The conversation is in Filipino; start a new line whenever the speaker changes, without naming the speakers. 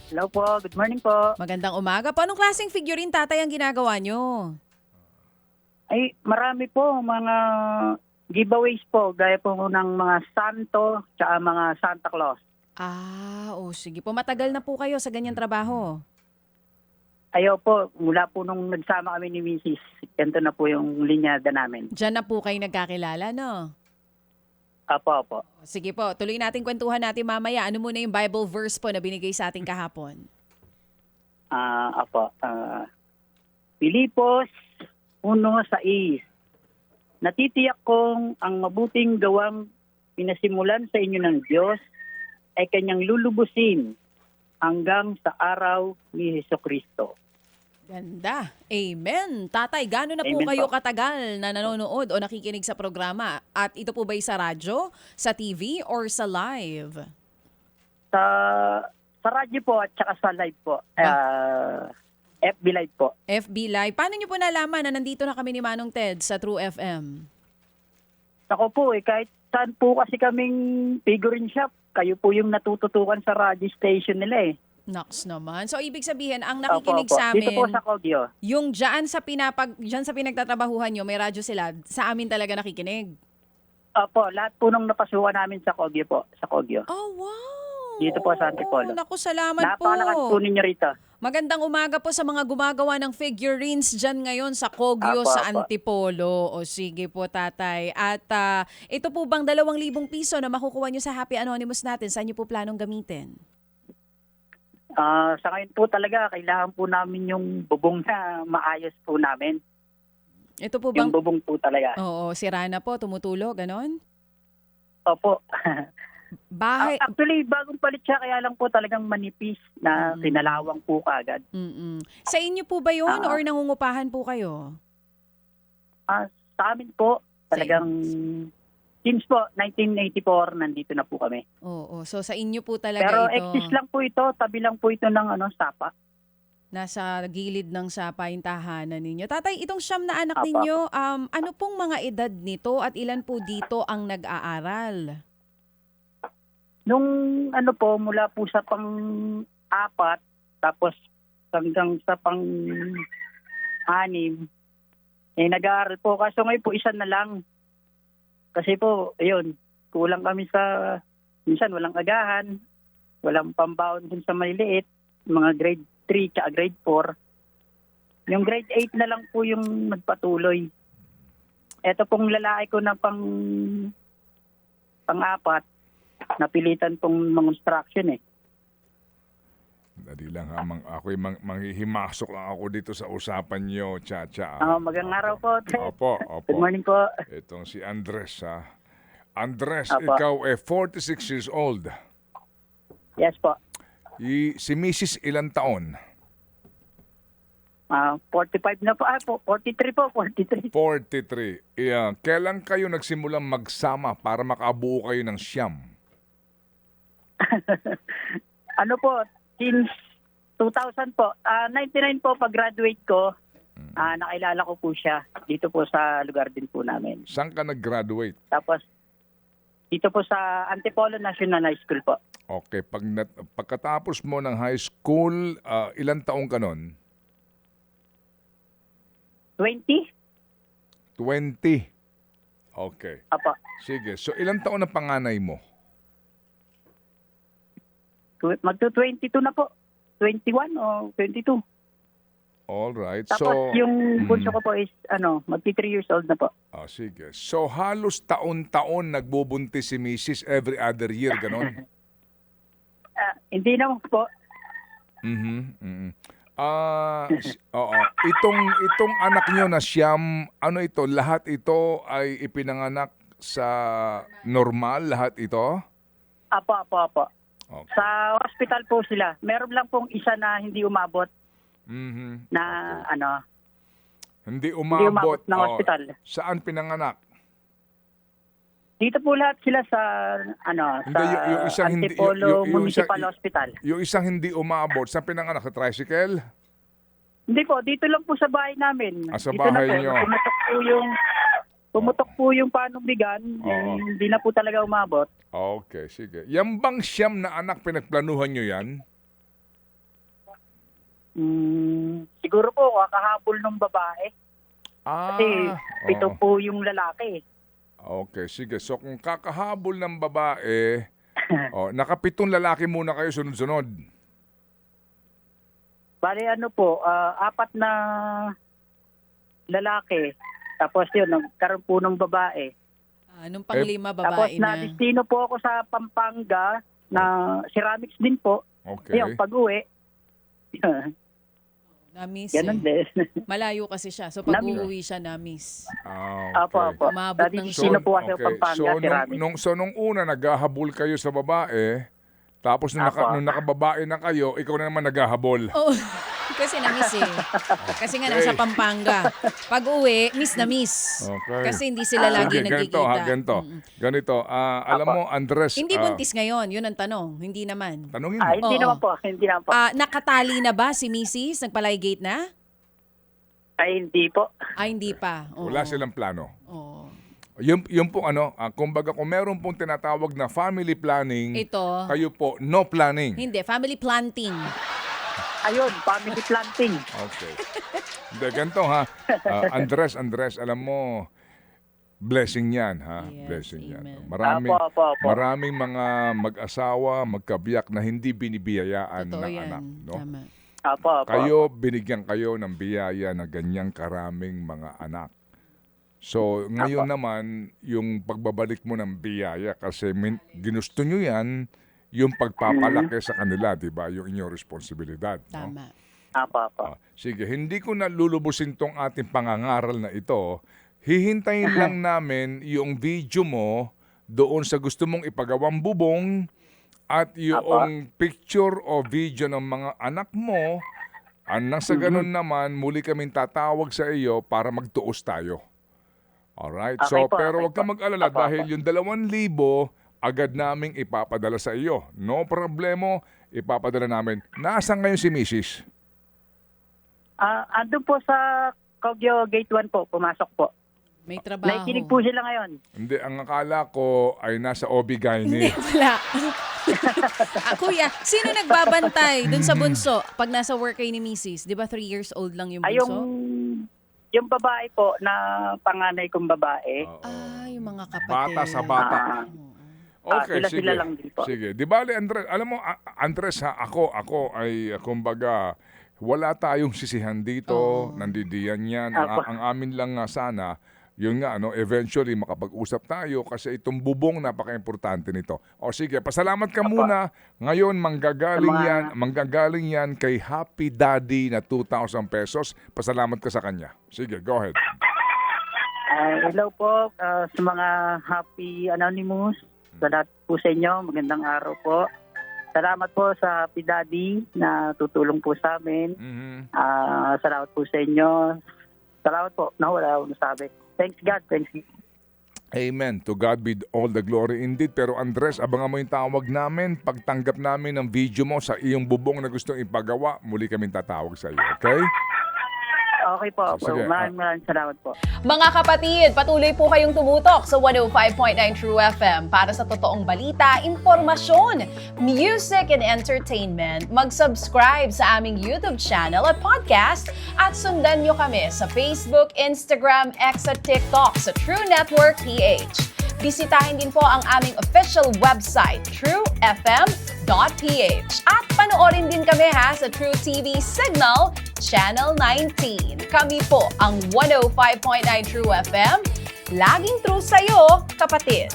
Hello po, good morning po.
Magandang umaga po. Anong klaseng figurine, tatay, ang ginagawa nyo?
Ay, marami po mga giveaways po, gaya po ng mga santo tsaka mga Santa Claus.
Sige po. Matagal na po kayo sa ganyang trabaho.
Ayaw po, mula po nung nagsama kami ni Mrs. Ganito na po yung linyada namin.
Diyan na po kayo nagkakilala, no?
Apo.
Sige po, tuloy natin kwentuhan natin mamaya. Ano muna yung Bible verse po na binigay sa ating kahapon?
Apo. Pilipos 1:6. Natitiyak kong ang mabuting gawang pinasimulan sa inyo ng Diyos ay kanyang lulubusin hanggang sa araw ni Hesukristo.
Ganda. Amen. Tatay, gano'n na po
Amen
kayo
po.
katagal na nanonood o nakikinig sa programa? At ito po ba'y sa radyo, sa TV, or sa live?
Sa radyo po at saka sa live po. FB Live po.
FB Live. Paano nyo po nalaman na nandito na kami ni Manong Ted sa True FM?
Ako po kahit saan po kasi kaming figurine shop, kayo po yung natututukan sa radio station nila eh.
Nox naman. So, ibig sabihin, ang
Opo.
nakikinig sa
Dito po
amin,
sa Kogyo.
yung dyan sa pinagtatrabahuhan nyo, may radyo sila, sa amin talaga nakikinig.
Opo, lahat po nung napasukan namin sa Kogyo po. Sa Kogyo.
Oh, wow!
Dito po sa Antipolo.
Naku, salamat
Napakalakas po ninyo rito.
Magandang umaga po sa mga gumagawa ng figurines dyan ngayon sa Kogyo,
Apo,
sa
apo.
Antipolo. O sige po, tatay. At ito po bang 2,000 piso na makukuha nyo sa Happy Anonymous natin, saan nyo po planong gamitin?
Sa ngayon po talaga, kailangan po namin yung bubong na maayos po namin.
Ito po
Yung
bang...
bubong po talaga.
Oo, sira na po, tumutulo, ganon?
Opo.
Bahay...
Actually, bagong palit siya, kaya lang po talagang manipis na kinalawang po kagad.
Sa inyo po ba yun
Ah.
or nangungupahan po kayo?
Sa amin po, talagang since po 1984, nandito na po kami.
Oo, so sa inyo po talaga
Pero
ito.
exist lang po ito, tabi lang po ito ng sapa.
Nasa gilid ng sapa yung tahanan ninyo. Tatay, itong siyam na anak
Apa.
ninyo, ano pong mga edad nito at ilan po dito ang nag-aaral?
Nung mula po sa pang-4, tapos hanggang sa pang-6, nag-aaral po. Kaso ngayon po, isa na lang. Kasi po, ayun, kulang kami minsan walang agahan, walang pambaon din sa maliliit, mga grade 3 at grade 4. Yung grade 8 na lang po yung nagpatuloy. Ito pong lalaki ko na pang-4, napilitan pong construction eh.
Dali lang ha, ako'y manghihimasok lang ako dito sa usapan nyo, Chacha.
Magandang araw po.
Opo.
Good morning po.
Itong si Andres ha. Andres,
Opo.
ikaw 46 years old.
Yes po.
Si Mrs. ilang taon?
45 na po. 43 po. 43.
43. Yeah. Kailan kayo nagsimulang magsama para makabuo kayo ng siyam?
Since 2000 po. 99 po pag-graduate ko. Nakilala ko po siya dito po sa lugar din po namin.
Saan ka nag-graduate?
Tapos dito po sa Antipolo National High School po.
Okay. Pagkatapos mo ng high school, ilang taong ka nun?
20?
20. Okay.
Apo.
Sige. So, ilang taon na panganay mo?
Magto-22 na po. 21 o 22.
All right.
Tapos
So,
yung bunso ko po is magti 3 years old na po.
sige. So, halos taon-taon nagbubuntis si Mrs. every other year, ganon?
Hindi naman po.
Oo. Itong anak nyo na siyam, lahat ito ay ipinanganak sa normal, lahat ito?
Apo.
Okay.
Sa hospital po sila. Meron lang pong isa na hindi umabot na
Hindi
hindi umabot ng hospital.
Saan pinanganak?
Dito po lahat sila sa
Hindi, yung
sa
isang hindi-
Antipolo
yung
Municipal Hospital.
Yung isang hindi umabot, saan pinanganak? Sa tricycle?
Hindi po, dito lang po sa bahay namin.
Sa
Dito
bahay
na po.
nyo.
Pumutok po yung panubigan.
Oo.
Hindi na po talaga umabot.
Okay, sige. Yan bang siyam na anak pinagplanuhan nyo yan?
Siguro po kakahabol ng babae. Kasi pito
oo.
po yung lalaki.
Okay, sige. So kung kakahabol ng babae, nakapitong lalaki muna kayo sunod-sunod.
Bali ano po, 4 na lalaki. Tapos yun, nagkaroon po ng babae.
Nung pang-5
Tapos
babae na.
na-destino po ako sa Pampanga na ceramics din po.
Okay.
Ayun, pag-uwi.
Na-miss
Ganun
eh.
din.
Malayo kasi siya. So pag uuwi siya, na-miss.
Okay.
Apo.
Umabot ng
Na-destino po kasi
okay.
Pampanga, ceramics.
Nung una, naghahabol kayo sa babae, tapos nung nakababae na kayo, ikaw na naman naghahabol.
Oh, kasi na-miss eh. Kasi nga nasa Pampanga. Pag uwi, miss na miss.
Okay.
Kasi hindi sila lagi
Sige,
nagkikita.
ganito. Alam mo, Andres,
Hindi buntis ngayon, yun ang tanong. Hindi naman.
tanungin mo.
Hindi
Oo.
naman po. Hindi naman po.
Nakatali na ba si Mrs.? Nagpalay-gate na?
Ay, hindi po.
Hindi pa. Oo.
Wala silang plano.
Oo.
Yung po kumbaga kung meron pong tinatawag na family planning,
Ito,
kayo po, no planning.
hindi. Family planting.
Ayun, family planting.
Okay. Hindi, ganito ha. Andres, alam mo, blessing yan ha.
Yes,
Blessing yan.
amen.
Apo.
Maraming mga mag-asawa, magkabiyak na hindi binibiyayaan
Totoo
ng
yan.
anak. No?
Tama.
Apo.
Kayo, binigyan kayo ng biyaya na ganyang karaming mga anak. So, ngayon naman, yung pagbabalik mo ng biyaya kasi ginusto nyo yan, yung pagpapalaki sa kanila, di ba? Yung inyong responsibilidad. No?
Tama.
Apo.
Sige, hindi ko na lulubusin tong ating pangangaral na ito. Hihintayin lang namin yung video mo doon sa gusto mong ipagawang bubong at yung picture o video ng mga anak mo. Nang sa ganun naman, muli kaming tatawag sa iyo para magtuos tayo. Alright?
Okay po,
Pero
okay
huwag ka
po.
mag-alala
Apo,
dahil yung 2,000 agad naming ipapadala sa iyo. No problemo, ipapadala namin. Nasaan ngayon si Mrs.?
Andun po sa Kogyo Gate 1 po, pumasok po.
May trabaho.
Nakikinig po sila ngayon.
Hindi, ang akala ko ay nasa OB-GYN.
Hindi, wala. Kuya, sino nagbabantay dun sa bunso pag nasa work kayo ni Mrs.? Di ba 3 years old lang yung
Ay,
bunso?
yung babae po na panganay kong babae.
Yung mga kapatid.
Bata sa bata. Okay, sige.
Sila lang din po.
Sige. Di bale, Andres, alam mo, Andres, ako ay, kumbaga, wala tayong sisihan dito, nandidiyan yan. Ang amin lang nga sana, yun nga, eventually makapag-usap tayo kasi itong bubong napaka-importante nito. O sige, pasalamat ka muna. Ngayon, manggagaling yan kay Happy Daddy na 2,000 pesos. Pasalamat ka sa kanya. Sige, go ahead.
Hello po sa mga Happy Anonymous. Sa lahat po sa inyo, magandang araw po. Salamat po sa Happy Daddy na tutulong po sa amin. Salamat po sa inyo. Salamat po. Wala akong nasabi. Thanks God. Thanks God.
Amen. To God be all the glory indeed. Pero Andres, abangan mo yung tawag namin. Pagtanggap namin ng video mo sa iyong bubong na gustong ipagawa, muli kaming tatawag sa iyo. Okay?
Okay po.
Sige.
Maraming salamat po.
Mga kapatid, patuloy po kayong tumutok sa 105.9 True FM para sa totoong balita, impormasyon, music and entertainment. Mag-subscribe sa aming YouTube channel at podcast at sundan nyo kami sa Facebook, Instagram, X at TikTok sa True Network PH. Bisitahin din po ang aming official website, truefm.ph. At panoorin din kami sa True TV Signal, Channel 19. Kami po ang 105.9 True FM. Laging true sa'yo, kapatid.